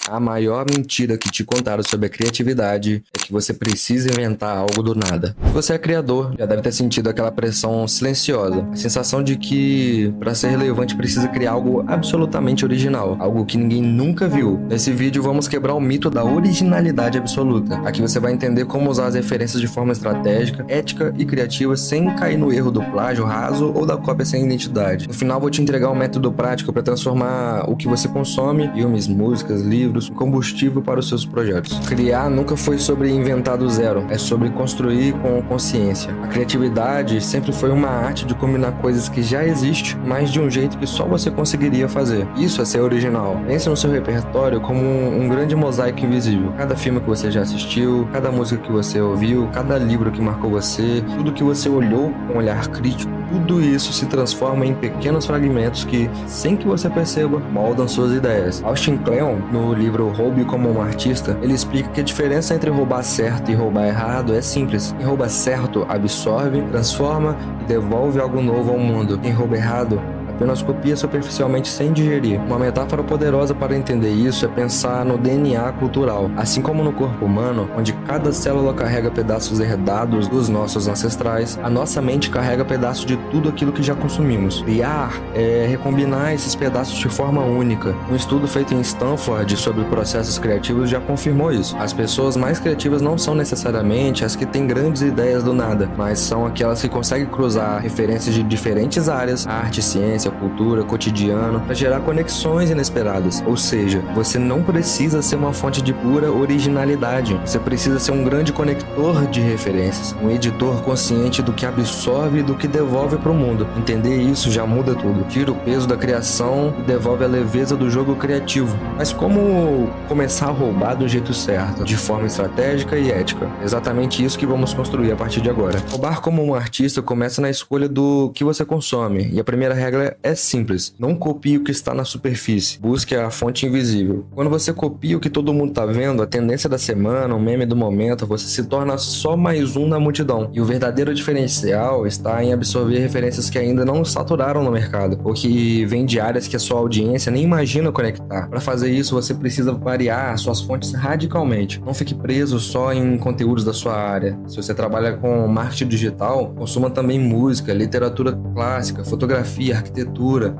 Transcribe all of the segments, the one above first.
A maior mentira que te contaram sobre a criatividade é que você precisa inventar algo do nada. Se você é criador, já deve ter sentido aquela pressão silenciosa, a sensação de que para ser relevante precisa criar algo absolutamente original, algo que ninguém nunca viu. Nesse vídeo vamos quebrar o mito da originalidade absoluta. Aqui você vai entender como usar as referências de forma estratégica, ética e criativa sem cair no erro do plágio raso ou da cópia sem identidade. No final vou te entregar um método prático para transformar o que você consome, filmes, músicas, livros, combustível para os seus projetos. Criar nunca foi sobre inventar do zero, é sobre construir com consciência. A criatividade sempre foi uma arte de combinar coisas que já existem, mas de um jeito que só você conseguiria fazer. Isso é ser original. Pense no seu repertório como um grande mosaico invisível. Cada filme que você já assistiu, cada música que você ouviu, cada livro que marcou você, tudo que você olhou com um olhar crítico, tudo isso se transforma em pequenos fragmentos que, sem que você perceba, moldam suas ideias. Austin Kleon, no livro Roube como um Artista, ele explica que a diferença entre roubar certo e roubar errado é simples. Quem rouba certo absorve, transforma e devolve algo novo ao mundo. Quem rouba errado apenas copia superficialmente sem digerir. Uma metáfora poderosa para entender isso é pensar no DNA cultural. Assim como no corpo humano, onde cada célula carrega pedaços herdados dos nossos ancestrais, a nossa mente carrega pedaços de tudo aquilo que já consumimos. Criar é recombinar esses pedaços de forma única. Um estudo feito em Stanford sobre processos criativos já confirmou isso. As pessoas mais criativas não são necessariamente as que têm grandes ideias do nada, mas são aquelas que conseguem cruzar referências de diferentes áreas, arte, ciência, cultura, cotidiano, para gerar conexões inesperadas. Ou seja, você não precisa ser uma fonte de pura originalidade. Você precisa ser um grande conector de referências, um editor consciente do que absorve e do que devolve para o mundo. Entender isso já muda tudo. Tira o peso da criação e devolve a leveza do jogo criativo. Mas como começar a roubar do jeito certo, de forma estratégica e ética? É exatamente isso que vamos construir a partir de agora. Roubar como um artista começa na escolha do que você consome, e a primeira regra é simples: não copie o que está na superfície, busque a fonte invisível. Quando você copia o que todo mundo está vendo, a tendência da semana, o meme do momento, você se torna só mais um na multidão. E o verdadeiro diferencial está em absorver referências que ainda não saturaram no mercado, ou que vêm de áreas que a sua audiência nem imagina conectar. Para fazer isso, você precisa variar suas fontes radicalmente. Não fique preso só em conteúdos da sua área. Se você trabalha com marketing digital, consuma também música, literatura clássica, fotografia, arquitetura.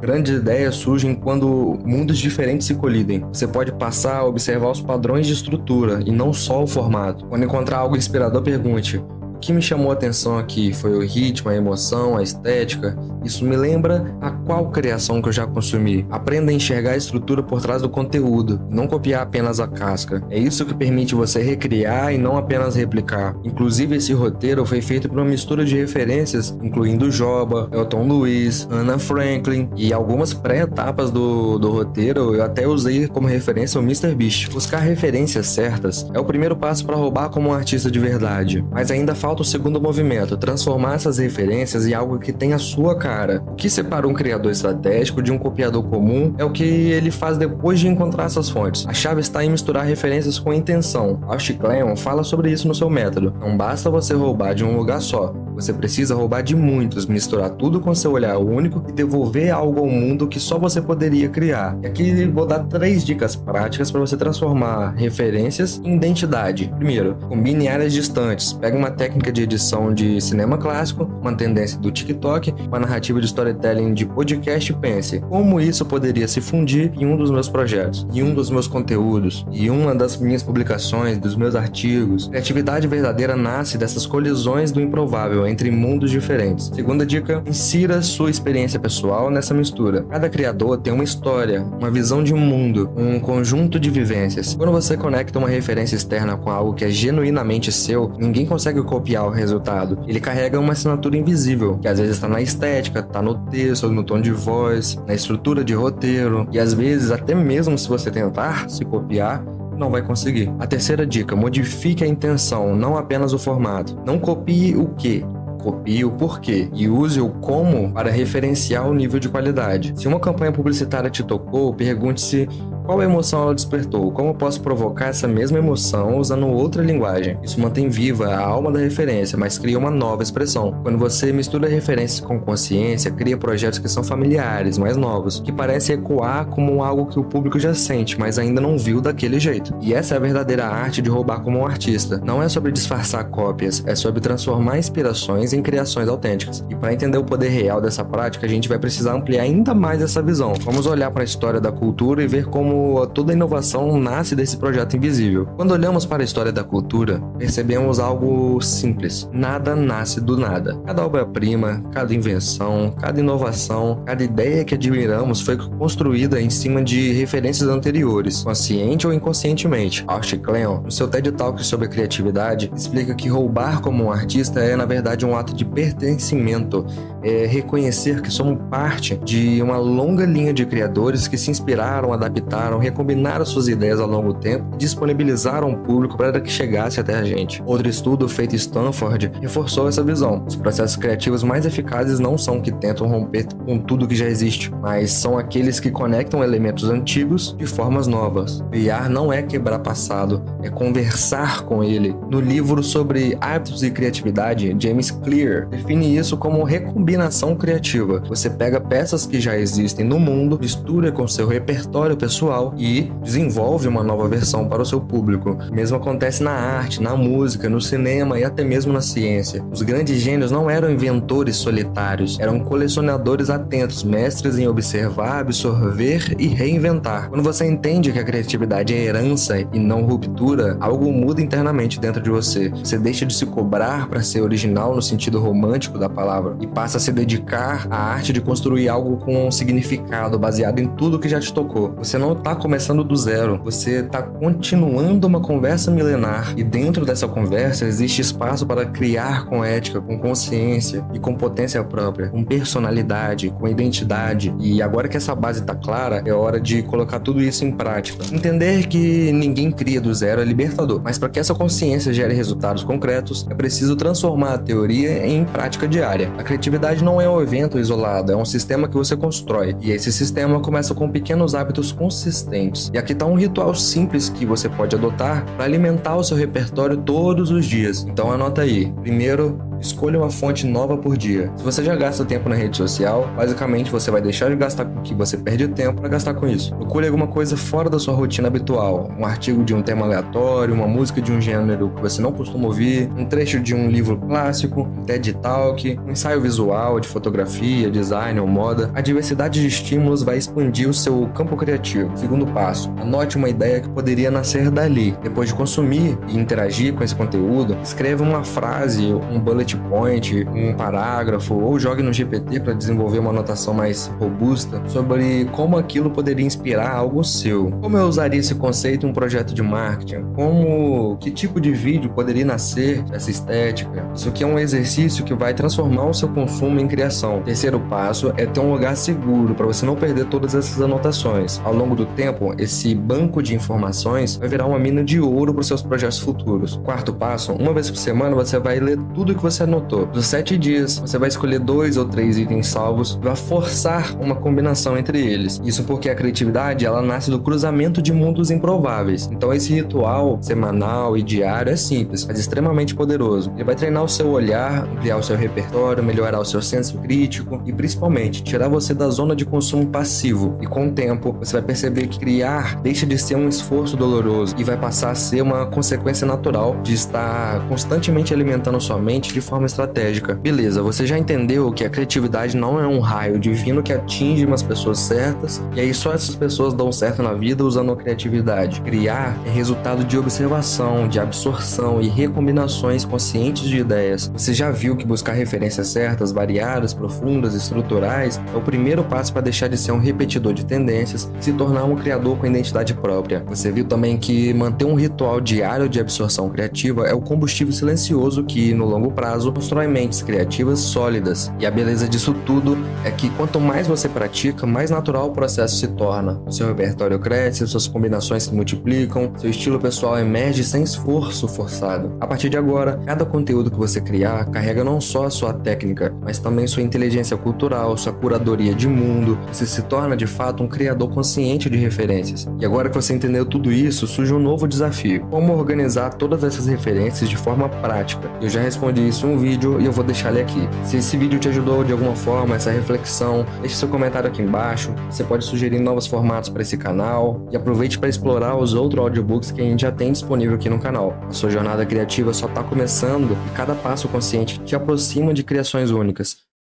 Grandes ideias surgem quando mundos diferentes se colidem. Você pode passar a observar os padrões de estrutura e não só o formato. Quando encontrar algo inspirador, pergunte: o que me chamou a atenção aqui? Foi o ritmo, a emoção, a estética? Isso me lembra a qual criação que eu já consumi? Aprenda a enxergar a estrutura por trás do conteúdo, não copiar apenas a casca. É isso que permite você recriar e não apenas replicar. Inclusive, esse roteiro foi feito por uma mistura de referências, incluindo Joba, Elton Luiz, Anna Franklin, e algumas pré-etapas do roteiro eu até usei como referência o Mr. Beast. Buscar referências certas é o primeiro passo para roubar como um artista de verdade, mas ainda falta o segundo movimento: transformar essas referências em algo que tem a sua cara. O que separa um criador estratégico de um copiador comum é o que ele faz depois de encontrar essas fontes. A chave está em misturar referências com intenção. Austin Kleon fala sobre isso no seu método. Não basta você roubar de um lugar só. Você precisa roubar de muitos, misturar tudo com seu olhar único e devolver algo ao mundo que só você poderia criar. E aqui vou dar 3 dicas práticas para você transformar referências em identidade. Primeiro, combine áreas distantes. Pega uma técnica de edição de cinema clássico, uma tendência do TikTok, uma narrativa de storytelling de podcast e pense: como isso poderia se fundir em um dos meus projetos, em um dos meus conteúdos, em uma das minhas publicações, dos meus artigos. Criatividade verdadeira nasce dessas colisões do improvável entre mundos diferentes. Segunda dica: insira sua experiência pessoal nessa mistura. Cada criador tem uma história, uma visão de um mundo, um conjunto de vivências. Quando você conecta uma referência externa com algo que é genuinamente seu, ninguém consegue copiar o resultado. Ele carrega uma assinatura invisível, que às vezes está na estética, está no texto, no tom de voz, na estrutura de roteiro, e às vezes até mesmo se você tentar se copiar, não vai conseguir. A terceira dica: modifique a intenção, não apenas o formato. Não copie o que, copie o porquê e use o como para referenciar o nível de qualidade. Se uma campanha publicitária te tocou, pergunte-se: Qual emoção ela despertou? Como eu posso provocar essa mesma emoção usando outra linguagem? Isso mantém viva a alma da referência, mas cria uma nova expressão. Quando você mistura referências com consciência, cria projetos que são familiares, mais novos, que parecem ecoar como algo que o público já sente, mas ainda não viu daquele jeito. E essa é a verdadeira arte de roubar como um artista. Não é sobre disfarçar cópias, é sobre transformar inspirações em criações autênticas. E para entender o poder real dessa prática, a gente vai precisar ampliar ainda mais essa visão. Vamos olhar para a história da cultura e ver como toda inovação nasce desse projeto invisível. Quando olhamos para a história da cultura, percebemos algo simples. Nada nasce do nada. Cada obra-prima, cada invenção, cada inovação, cada ideia que admiramos foi construída em cima de referências anteriores, consciente ou inconscientemente. Art Cleon, no seu TED Talk sobre criatividade, explica que roubar como um artista é, na verdade, um ato de pertencimento. É reconhecer que somos parte de uma longa linha de criadores que se inspiraram, adaptaram, recombinaram suas ideias ao longo do tempo e disponibilizaram o público para que chegasse até a gente. Outro estudo feito em Stanford reforçou essa visão. Os processos criativos mais eficazes não são que tentam romper com tudo que já existe, mas são aqueles que conectam elementos antigos de formas novas. Criar não é quebrar passado, é conversar com ele. No livro sobre hábitos e criatividade, James Clear define isso como recombinação criativa. Você pega peças que já existem no mundo, mistura com seu repertório pessoal e desenvolve uma nova versão para o seu público. O mesmo acontece na arte, na música, no cinema e até mesmo na ciência. Os grandes gênios não eram inventores solitários, eram colecionadores atentos, mestres em observar, absorver e reinventar. Quando você entende que a criatividade é herança e não ruptura, algo muda internamente dentro de você. Você deixa de se cobrar para ser original no sentido romântico da palavra e passa a se dedicar à arte de construir algo com um significado baseado em tudo que já te tocou. Você não está começando do zero, você está continuando uma conversa milenar e dentro dessa conversa existe espaço para criar com ética, com consciência e com potência própria, com personalidade, com identidade. E agora que essa base está clara, é hora de colocar tudo isso em prática. Entender que ninguém cria do zero é libertador, mas para que essa consciência gere resultados concretos, é preciso transformar a teoria em prática diária. A criatividade não é um evento isolado, é um sistema que você constrói. E esse sistema começa com pequenos hábitos consistentes. E aqui está um ritual simples que você pode adotar para alimentar o seu repertório todos os dias. Então anota aí. Primeiro, escolha uma fonte nova por dia. Se você já gasta tempo na rede social, basicamente você vai deixar de gastar com o que você perde tempo para gastar com isso. Procure alguma coisa fora da sua rotina habitual. Um artigo de um tema aleatório, uma música de um gênero que você não costuma ouvir, um trecho de um livro clássico, um TED Talk, um ensaio visual de fotografia, design ou moda. A diversidade de estímulos vai expandir o seu campo criativo. Segundo passo, anote uma ideia que poderia nascer dali. Depois de consumir e interagir com esse conteúdo, escreva uma frase, um bullet point, um parágrafo ou jogue no GPT para desenvolver uma anotação mais robusta sobre como aquilo poderia inspirar algo seu. Como eu usaria esse conceito em um projeto de marketing? Que tipo de vídeo poderia nascer dessa estética? Isso aqui é um exercício que vai transformar o seu consumo em criação. Terceiro passo é ter um lugar seguro para você não perder todas essas anotações. Ao longo do tempo, esse banco de informações vai virar uma mina de ouro para os seus projetos futuros. Quarto passo, uma vez por semana você vai ler tudo que você anotou. Dos 7 dias, você vai escolher 2 ou 3 itens salvos e vai forçar uma combinação entre eles. Isso porque a criatividade, ela nasce do cruzamento de mundos improváveis. Então esse ritual semanal e diário é simples, mas extremamente poderoso. Ele vai treinar o seu olhar, ampliar o seu repertório, melhorar o seu senso crítico e principalmente tirar você da zona de consumo passivo. E com o tempo, você vai perceber que criar deixa de ser um esforço doloroso e vai passar a ser uma consequência natural de estar constantemente alimentando sua mente de forma estratégica. Beleza, você já entendeu que a criatividade não é um raio divino que atinge umas pessoas certas e aí só essas pessoas dão certo na vida usando a criatividade. Criar é resultado de observação, de absorção e recombinações conscientes de ideias. Você já viu que buscar referências certas, variadas, profundas, estruturais é o primeiro passo para deixar de ser um repetidor de tendências e se tornar um criador com identidade própria. Você viu também que manter um ritual diário de absorção criativa é o combustível silencioso que, no longo prazo, prazo, constrói mentes criativas sólidas. E a beleza disso tudo é que quanto mais você pratica, mais natural o processo se torna. O seu repertório cresce, suas combinações se multiplicam, seu estilo pessoal emerge sem esforço forçado. A partir de agora, cada conteúdo que você criar carrega não só a sua técnica, mas também sua inteligência cultural, sua curadoria de mundo. Você se torna de fato um criador consciente de referências. E agora que você entendeu tudo isso, surge um novo desafio: como organizar todas essas referências de forma prática. Eu já respondi isso em um vídeo e eu vou deixar ele aqui. Se esse vídeo te ajudou de alguma forma, essa reflexão, deixe seu comentário aqui embaixo. Você pode sugerir novos formatos para esse canal e aproveite para explorar os outros audiobooks que a gente já tem disponível aqui no canal. A sua jornada criativa só está começando e cada passo consciente te aproxima de criações únicas.